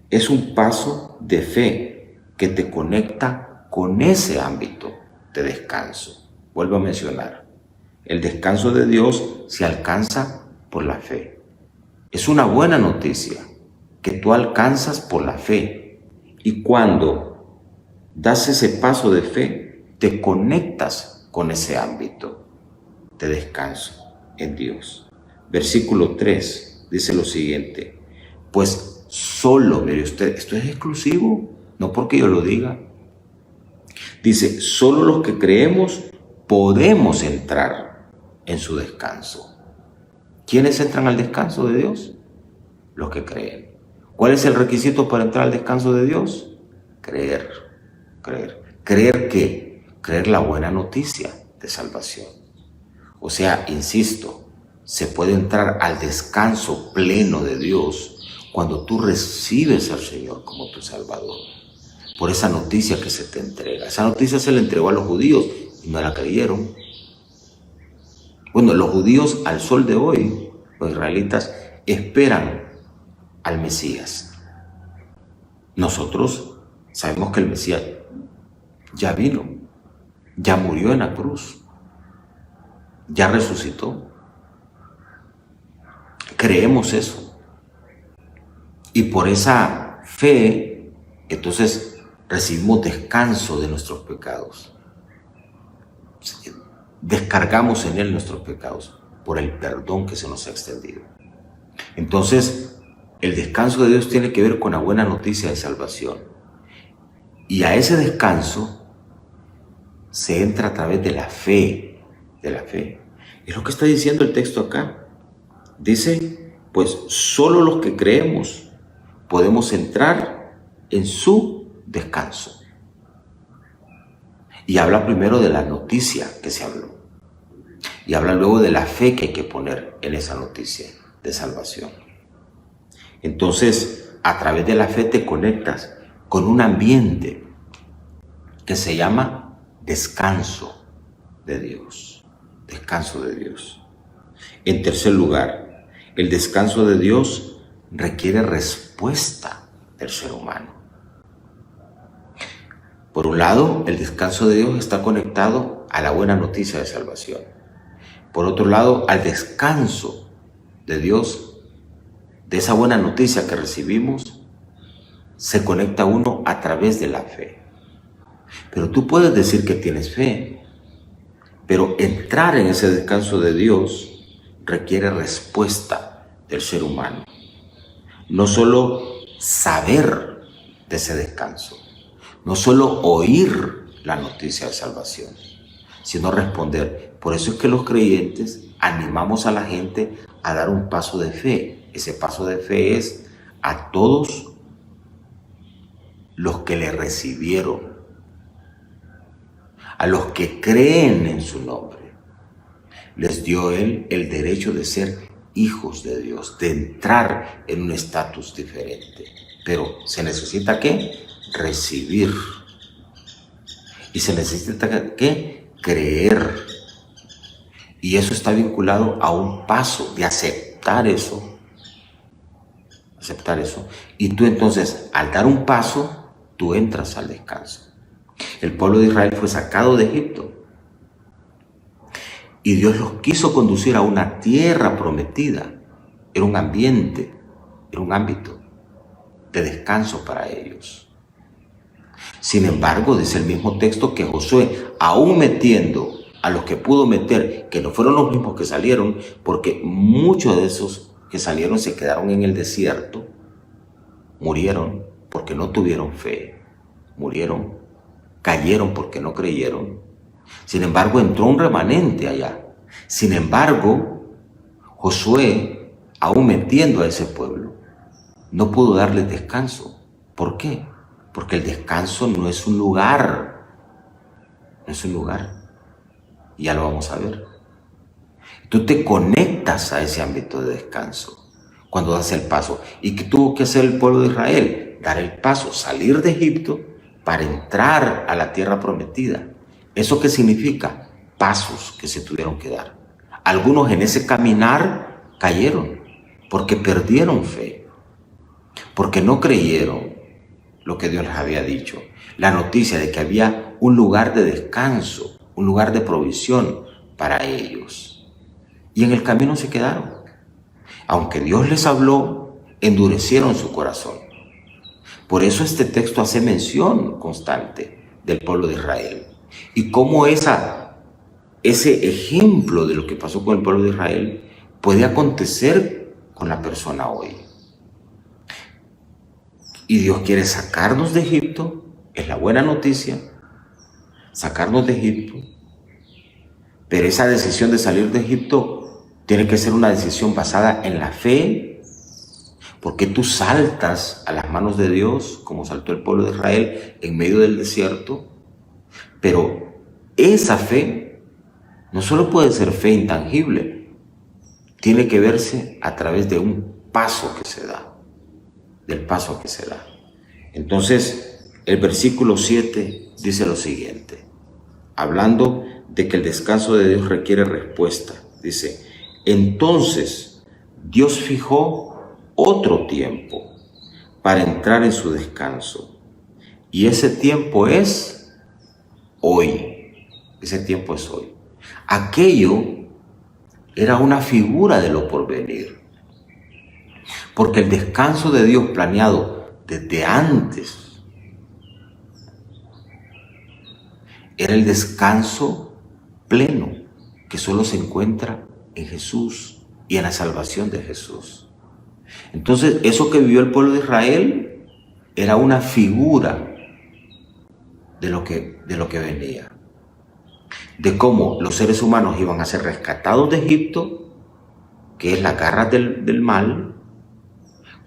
Speaker 2: Es un paso de fe que te conecta con ese ámbito de descanso. Vuelvo a mencionar. El descanso de Dios se alcanza por la fe. Es una buena noticia que tú alcanzas por la fe. Y cuando das ese paso de fe, te conectas con ese ámbito de descanso en Dios. Versículo 3 dice lo siguiente: pues solo, mire usted, esto es exclusivo, no porque yo lo diga. Dice, solo los que creemos podemos entrar en su descanso. ¿Quiénes entran al descanso de Dios? Los que creen. ¿Cuál es el requisito para entrar al descanso de Dios? Creer. ¿Creer qué? Creer la buena noticia de salvación. O sea, insisto, se puede entrar al descanso pleno de Dios cuando tú recibes al Señor como tu Salvador. Por esa noticia que se te entrega. Esa noticia se le entregó a los judíos y no la creyeron. Bueno, los judíos al sol de hoy, los israelitas, esperan al Mesías. Nosotros sabemos que el Mesías ya vino, ya murió en la cruz, ya resucitó. Creemos eso. Y por esa fe, entonces recibimos descanso de nuestros pecados. Descargamos en Él nuestros pecados por el perdón que se nos ha extendido. Entonces, el descanso de Dios tiene que ver con la buena noticia de salvación. Y a ese descanso se entra a través de la fe. De la fe. Es lo que está diciendo el texto acá. Dice, pues solo los que creemos podemos entrar en su descanso. Y habla primero de la noticia que se habló. Y habla luego de la fe que hay que poner en esa noticia de salvación. Entonces, a través de la fe te conectas con un ambiente que se llama descanso de Dios. Descanso de Dios. En tercer lugar, el descanso de Dios requiere respuesta del ser humano. Por un lado, el descanso de Dios está conectado a la buena noticia de salvación. Por otro lado, al descanso de Dios, de esa buena noticia que recibimos, se conecta uno a través de la fe. Pero tú puedes decir que tienes fe, pero entrar en ese descanso de Dios requiere respuesta del ser humano. No solo saber de ese descanso, no solo oír la noticia de salvación, sino responder. Por eso es que los creyentes animamos a la gente a dar un paso de fe. Ese paso de fe es a todos los que le recibieron, a los que creen en su nombre. Les dio Él el derecho de ser hijos de Dios, de entrar en un estatus diferente. Pero ¿se necesita qué? Recibir. Y se necesita ¿qué? Creer. Y eso está vinculado a un paso de aceptar eso. Aceptar eso. Y tú entonces, al dar un paso, tú entras al descanso. El pueblo de Israel fue sacado de Egipto. Y Dios los quiso conducir a una tierra prometida. Era un ambiente, era un ámbito de descanso para ellos. Sin embargo, dice el mismo texto que Josué, aún metiendo a los que pudo meter, que no fueron los mismos que salieron, porque muchos de esos que salieron se quedaron en el desierto, murieron porque no tuvieron fe, murieron, cayeron porque no creyeron. Sin embargo, entró un remanente allá. Sin embargo, Josué, aún metiendo a ese pueblo, no pudo darle descanso. ¿Por qué? Porque el descanso no es un lugar. No es un lugar. Y ya lo vamos a ver. Tú te conectas a ese ámbito de descanso cuando das el paso. ¿Y qué tuvo que hacer el pueblo de Israel? Dar el paso, salir de Egipto para entrar a la tierra prometida. ¿Eso qué significa? Pasos que se tuvieron que dar. Algunos en ese caminar cayeron porque perdieron fe, porque no creyeron lo que Dios les había dicho. La noticia de que había un lugar de descanso, un lugar de provisión para ellos. Y en el camino se quedaron. Aunque Dios les habló, endurecieron su corazón. Por eso este texto hace mención constante del pueblo de Israel. Y cómo ese ejemplo de lo que pasó con el pueblo de Israel puede acontecer con la persona hoy. Y Dios quiere sacarnos de Egipto, es la buena noticia, sacarnos de Egipto. Pero esa decisión de salir de Egipto tiene que ser una decisión basada en la fe, porque tú saltas a las manos de Dios, como saltó el pueblo de Israel en medio del desierto. Pero esa fe no solo puede ser fe intangible, tiene que verse a través de un paso que se da, del paso que se da. Entonces, el versículo 7 dice lo siguiente, hablando de que el descanso de Dios requiere respuesta. Dice, entonces Dios fijó otro tiempo para entrar en su descanso. Y ese tiempo es hoy. Ese tiempo es hoy. Aquello era una figura de lo porvenir. Porque el descanso de Dios planeado desde antes era el descanso pleno que solo se encuentra en Jesús y en la salvación de Jesús. Entonces, eso que vivió el pueblo de Israel era una figura de lo que venía. De cómo los seres humanos iban a ser rescatados de Egipto, que es la garra del mal,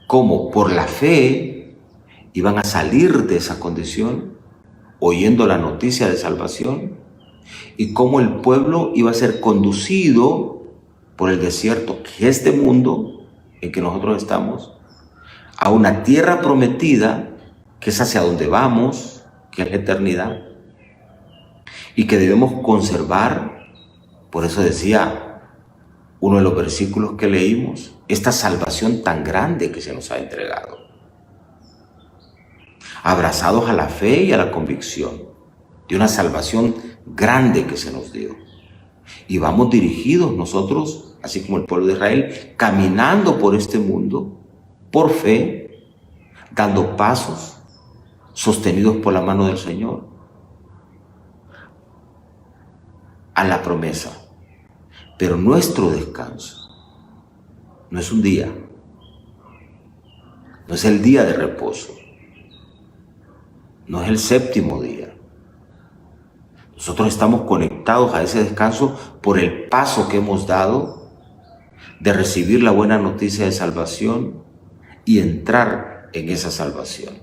Speaker 2: cómo por la fe iban a salir de esa condición, oyendo la noticia de salvación, y cómo el pueblo iba a ser conducido por el desierto, que es este mundo en que nosotros estamos, a una tierra prometida, que es hacia donde vamos, que es la eternidad, y que debemos conservar. Por eso decía uno de los versículos que leímos, esta salvación tan grande que se nos ha entregado, abrazados a la fe y a la convicción de una salvación grande que se nos dio. Y vamos dirigidos nosotros, así como el pueblo de Israel, caminando por este mundo, por fe, dando pasos, sostenidos por la mano del Señor, a la promesa. Pero nuestro descanso no es un día, no es el día de reposo, no es el séptimo día. Nosotros estamos conectados a ese descanso por el paso que hemos dado de recibir la buena noticia de salvación y entrar en esa salvación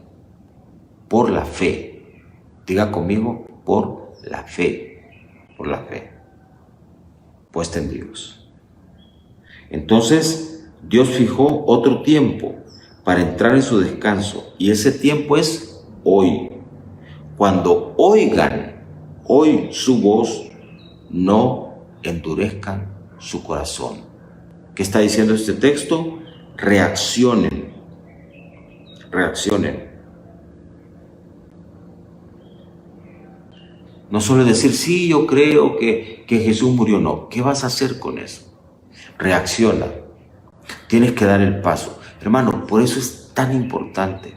Speaker 2: por la fe. Diga conmigo, por la fe, por la fe puesta en Dios. Entonces, Dios fijó otro tiempo para entrar en su descanso, y ese tiempo es hoy. Cuando oigan hoy su voz, no endurezcan su corazón. ¿Qué está diciendo este texto? Reaccionen. Reaccionen. No solo decir, sí, yo creo que Jesús murió. No. ¿Qué vas a hacer con eso? Reacciona. Tienes que dar el paso. Hermano, por eso es tan importante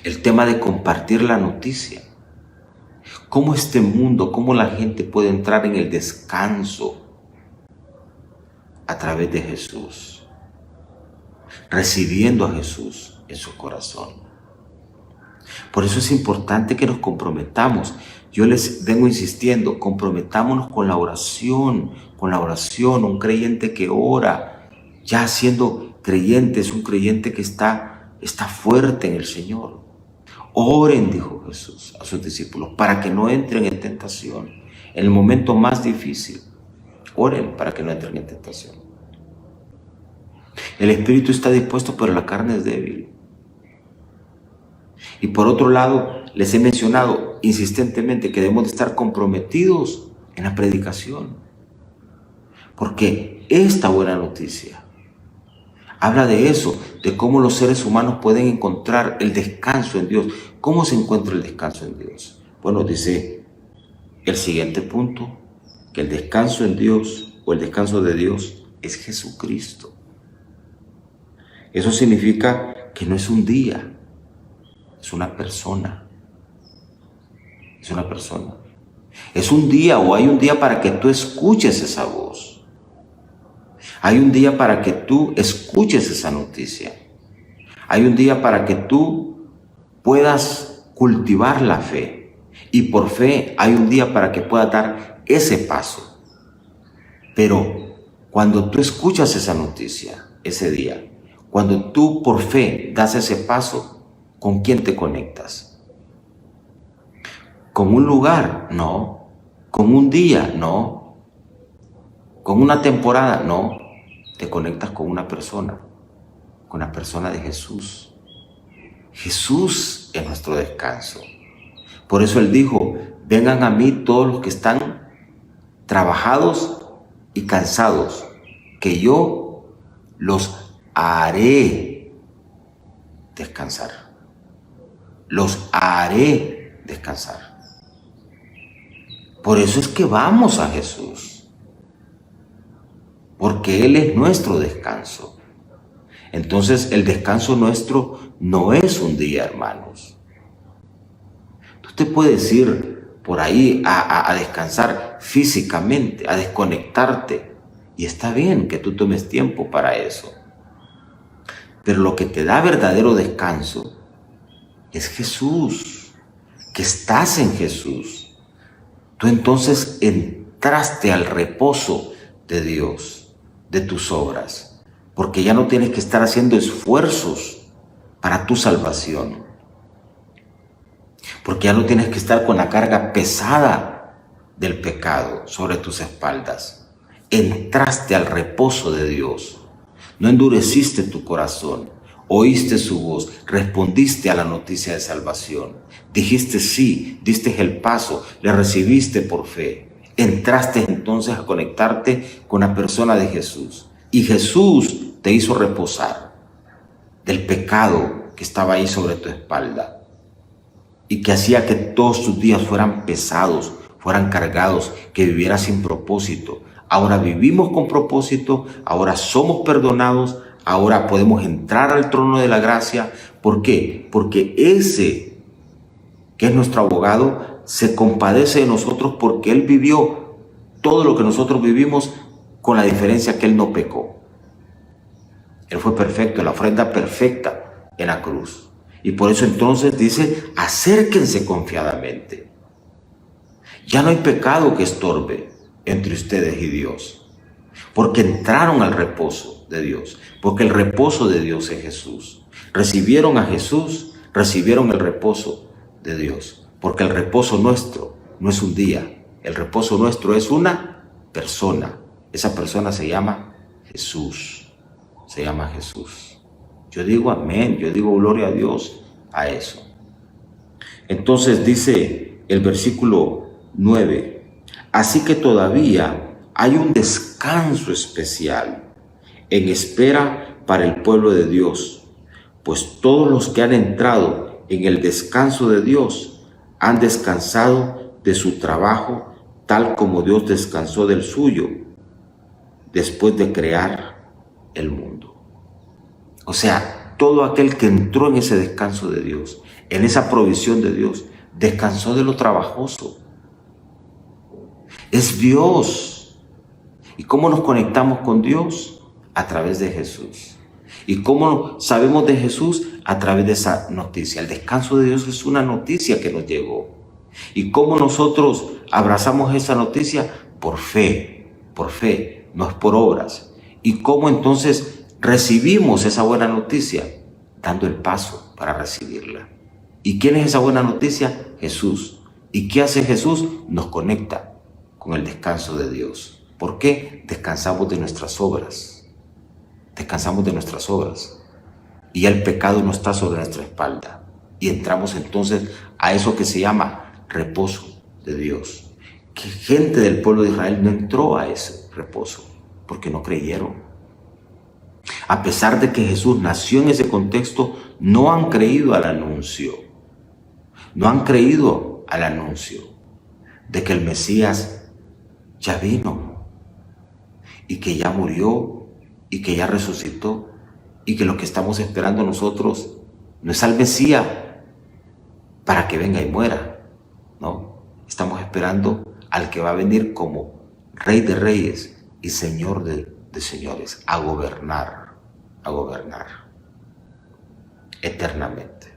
Speaker 2: el tema de compartir la noticia. Cómo este mundo, cómo la gente puede entrar en el descanso a través de Jesús, recibiendo a Jesús en su corazón. Por eso es importante que nos comprometamos. Yo les vengo insistiendo, comprometámonos con la oración, Un creyente que ora, ya siendo creyente, es un creyente que está fuerte en el Señor. Oren, dijo Jesús a sus discípulos, para que no entren en tentación, en el momento más difícil. Oren para que no entren en tentación. El espíritu está dispuesto, pero la carne es débil. Y por otro lado, les he mencionado insistentemente que debemos de estar comprometidos en la predicación. Porque esta buena noticia habla de eso, de cómo los seres humanos pueden encontrar el descanso en Dios. ¿Cómo se encuentra el descanso en Dios? Bueno, dice el siguiente punto, que el descanso en Dios o el descanso de Dios es Jesucristo. Eso significa que no es un día, es una persona. Es una persona. Es un día, o hay un día para que tú escuches esa voz. Hay un día para que tú escuches esa noticia. Hay un día para que tú puedas cultivar la fe. Y por fe hay un día para que puedas dar ese paso. Pero cuando tú escuchas esa noticia, ese día, cuando tú por fe das ese paso, ¿con quién te conectas? ¿Con un lugar? No. ¿Con un día? No. ¿Con una temporada? No. Te conectas con una persona, con la persona de Jesús. Jesús es nuestro descanso. Por eso Él dijo, vengan a mí todos los que están trabajados y cansados, que yo los haré descansar. Los haré descansar. Por eso es que vamos a Jesús, porque Él es nuestro descanso. Entonces el descanso nuestro no es un día, hermanos. Tú te puedes ir por ahí a descansar físicamente, a desconectarte, y está bien que tú tomes tiempo para eso. Pero lo que te da verdadero descanso es Jesús, que estás en Jesús. Tú entonces entraste al reposo de Dios, de tus obras, porque ya no tienes que estar haciendo esfuerzos para tu salvación, porque ya no tienes que estar con la carga pesada del pecado sobre tus espaldas. Entraste al reposo de Dios, no endureciste tu corazón, oíste su voz, respondiste a la noticia de salvación, dijiste sí, diste el paso, le recibiste por fe. Entraste entonces a conectarte con la persona de Jesús. Y Jesús te hizo reposar del pecado que estaba ahí sobre tu espalda y que hacía que todos tus días fueran pesados, fueran cargados, que vivieras sin propósito. Ahora vivimos con propósito, ahora somos perdonados, ahora podemos entrar al trono de la gracia. ¿Por qué? Porque ese que es nuestro abogado se compadece de nosotros, porque Él vivió todo lo que nosotros vivimos, con la diferencia que Él no pecó. Él fue perfecto, la ofrenda perfecta en la cruz. Y por eso entonces dice, acérquense confiadamente. Ya no hay pecado que estorbe entre ustedes y Dios, porque entraron al reposo de Dios, porque el reposo de Dios es Jesús. Recibieron a Jesús, recibieron el reposo de Dios, porque el reposo nuestro no es un día, el reposo nuestro es una persona. Esa persona se llama Jesús, se llama Jesús. Yo digo amén, yo digo gloria a Dios a eso. Entonces dice el versículo 9, así que todavía hay un descanso especial en espera para el pueblo de Dios, pues todos los que han entrado en el descanso de Dios han descansado de su trabajo, tal como Dios descansó del suyo después de crear el mundo. O sea, todo aquel que entró en ese descanso de Dios, en esa provisión de Dios, descansó de lo trabajoso. Es Dios. ¿Y cómo nos conectamos con Dios? A través de Jesús. ¿Y cómo sabemos de Jesús? A través de esa noticia. El descanso de Dios es una noticia que nos llegó. ¿Y cómo nosotros abrazamos esa noticia? Por fe, no es por obras. ¿Y cómo entonces recibimos esa buena noticia? Dando el paso para recibirla. ¿Y quién es esa buena noticia? Jesús. ¿Y qué hace Jesús? Nos conecta con el descanso de Dios. ¿Por qué? Descansamos de nuestras obras. Descansamos de nuestras obras. Y el pecado no está sobre nuestra espalda. Y entramos entonces a eso que se llama reposo de Dios. Que gente del pueblo de Israel no entró a ese reposo porque no creyeron. A pesar de que Jesús nació en ese contexto, no han creído al anuncio. No han creído al anuncio de que el Mesías ya vino y que ya murió y que ya resucitó y que lo que estamos esperando nosotros no es al Mesías para que venga y muera, no, estamos esperando al que va a venir como Rey de Reyes y Señor de Señores, a gobernar eternamente.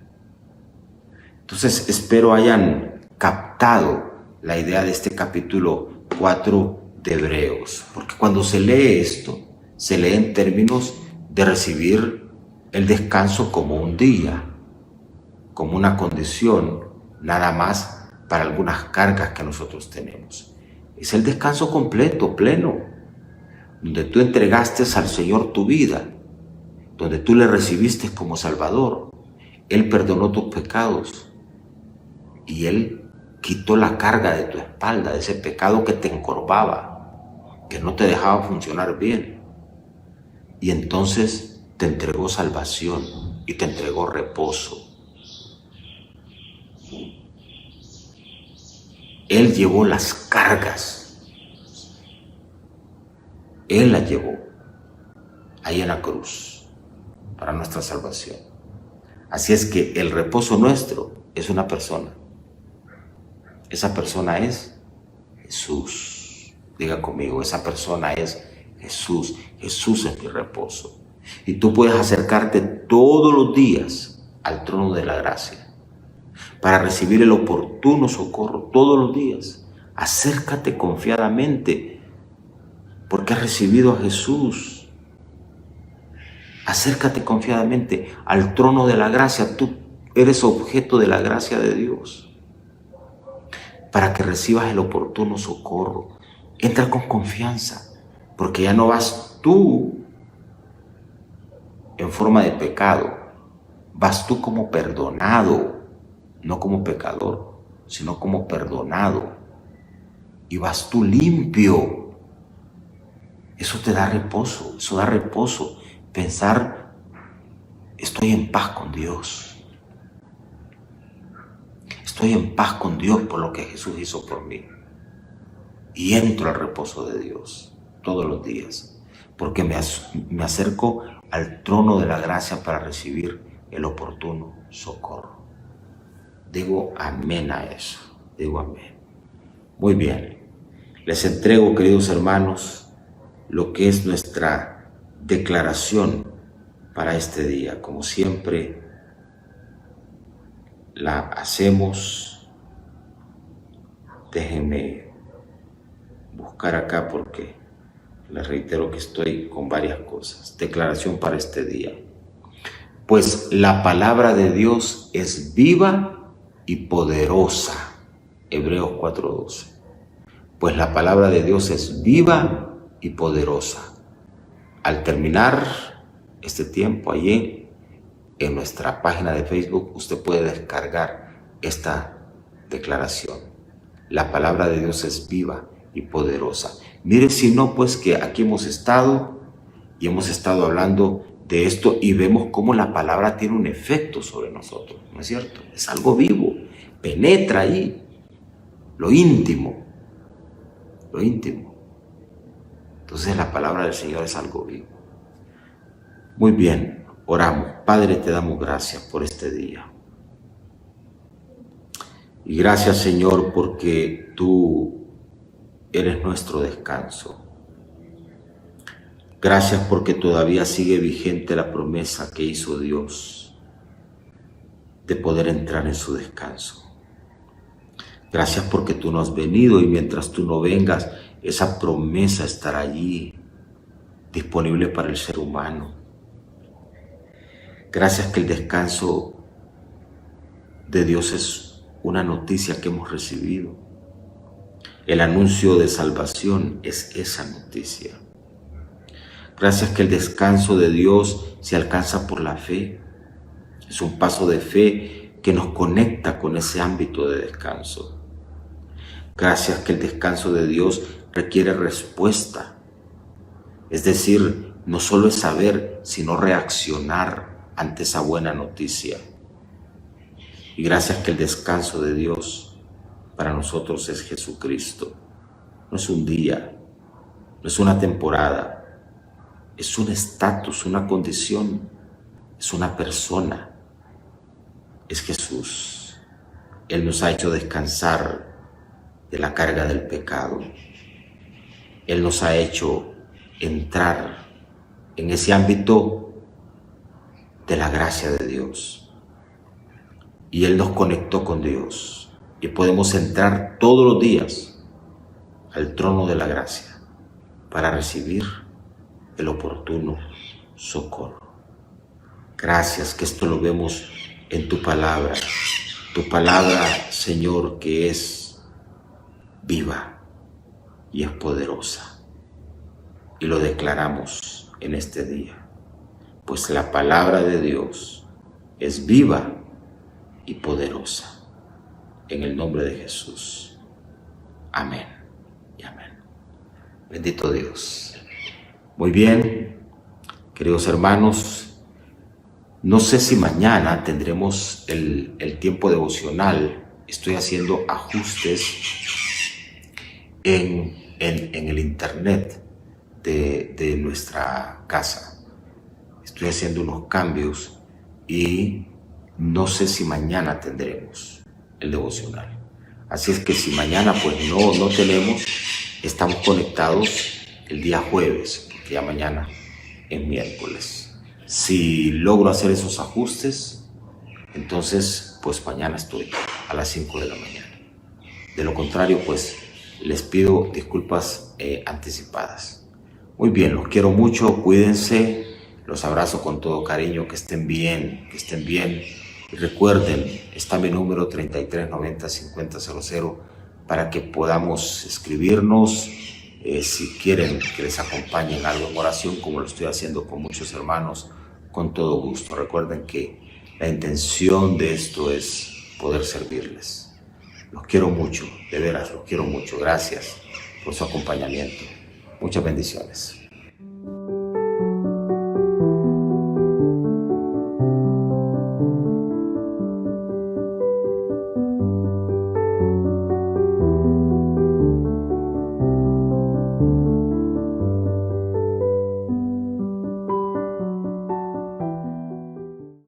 Speaker 2: Entonces espero hayan captado la idea de este capítulo 4 de Hebreos, porque cuando se lee esto, se lee en términos de recibir el descanso como un día, como una condición, nada más para algunas cargas que nosotros tenemos. Es el descanso completo, pleno, donde tú entregaste al Señor tu vida, donde tú le recibiste como Salvador. Él perdonó tus pecados y Él quitó la carga de tu espalda, de ese pecado que te encorvaba, que no te dejaba funcionar bien. Y entonces te entregó salvación y te entregó reposo. Él llevó las cargas. Él las llevó ahí en la cruz para nuestra salvación. Así es que el reposo nuestro es una persona. Esa persona es Jesús. Diga conmigo, esa persona es Jesús. Jesús es mi reposo. Y tú puedes acercarte todos los días al trono de la gracia para recibir el oportuno socorro todos los días. Acércate confiadamente porque has recibido a Jesús. Acércate confiadamente al trono de la gracia. Tú eres objeto de la gracia de Dios para que recibas el oportuno socorro. Entra con confianza porque ya no vas tú en forma de pecado. Vas tú como perdonado. No como pecador, sino como perdonado. Y vas tú limpio. Eso te da reposo, eso da reposo. Pensar, estoy en paz con Dios. Estoy en paz con Dios por lo que Jesús hizo por mí. Y entro al reposo de Dios todos los días. Porque me acerco al trono de la gracia para recibir el oportuno socorro. Digo amén a eso, digo amén. Muy bien, les entrego, queridos hermanos, lo que es nuestra declaración para este día. Como siempre, la hacemos. Déjenme buscar acá porque les reitero que estoy con varias cosas. Declaración para este día. Pues la palabra de Dios es viva y poderosa. Hebreos 4:12. Pues la palabra de Dios es viva y poderosa. Al terminar este tiempo allí en nuestra página de Facebook, usted puede descargar esta declaración. La palabra de Dios es viva y poderosa. Mire si no, pues que aquí hemos estado hablando de esto y vemos cómo la palabra tiene un efecto sobre nosotros, ¿no es cierto? Es algo vivo, penetra ahí, lo íntimo. Entonces la palabra del Señor es algo vivo. Muy bien, oramos. Padre, te damos gracias por este día. Y gracias, Señor, porque tú eres nuestro descanso. Gracias porque todavía sigue vigente la promesa que hizo Dios de poder entrar en su descanso. Gracias porque tú no has venido y mientras tú no vengas, esa promesa estará allí, disponible para el ser humano. Gracias que el descanso de Dios es una noticia que hemos recibido. El anuncio de salvación es esa noticia. Gracias que el descanso de Dios se alcanza por la fe. Es un paso de fe que nos conecta con ese ámbito de descanso. Gracias que el descanso de Dios requiere respuesta. Es decir, no solo es saber, sino reaccionar ante esa buena noticia. Y gracias que el descanso de Dios para nosotros es Jesucristo. No es un día, no es una temporada, es un estatus, una condición, es una persona, es Jesús. Él nos ha hecho descansar de la carga del pecado. Él nos ha hecho entrar en ese ámbito de la gracia de Dios. Y Él nos conectó con Dios. Y podemos entrar todos los días al trono de la gracia para recibir el oportuno socorro. Gracias que esto lo vemos en tu palabra. Tu palabra, Señor, que es viva y es poderosa. Y lo declaramos en este día. Pues la palabra de Dios es viva y poderosa. En el nombre de Jesús. Amén y amén. Bendito Dios. Muy bien, queridos hermanos, no sé si mañana tendremos el tiempo devocional. Estoy haciendo ajustes en el internet de nuestra casa. Estoy haciendo unos cambios y no sé si mañana tendremos el devocional. Así es que si mañana pues no tenemos, estamos conectados el día jueves, porque ya mañana es miércoles. Si logro hacer esos ajustes, entonces pues mañana estoy a las 5 de la mañana. De lo contrario, pues les pido disculpas anticipadas. Muy bien, los quiero mucho, cuídense, los abrazo con todo cariño, que estén bien, Y recuerden, está mi número 3390-5000 para que podamos escribirnos. Si quieren que les acompañe en algo en oración, como lo estoy haciendo con muchos hermanos, con todo gusto. Recuerden que la intención de esto es poder servirles. Los quiero mucho, de veras, los quiero mucho. Gracias por su acompañamiento. Muchas bendiciones.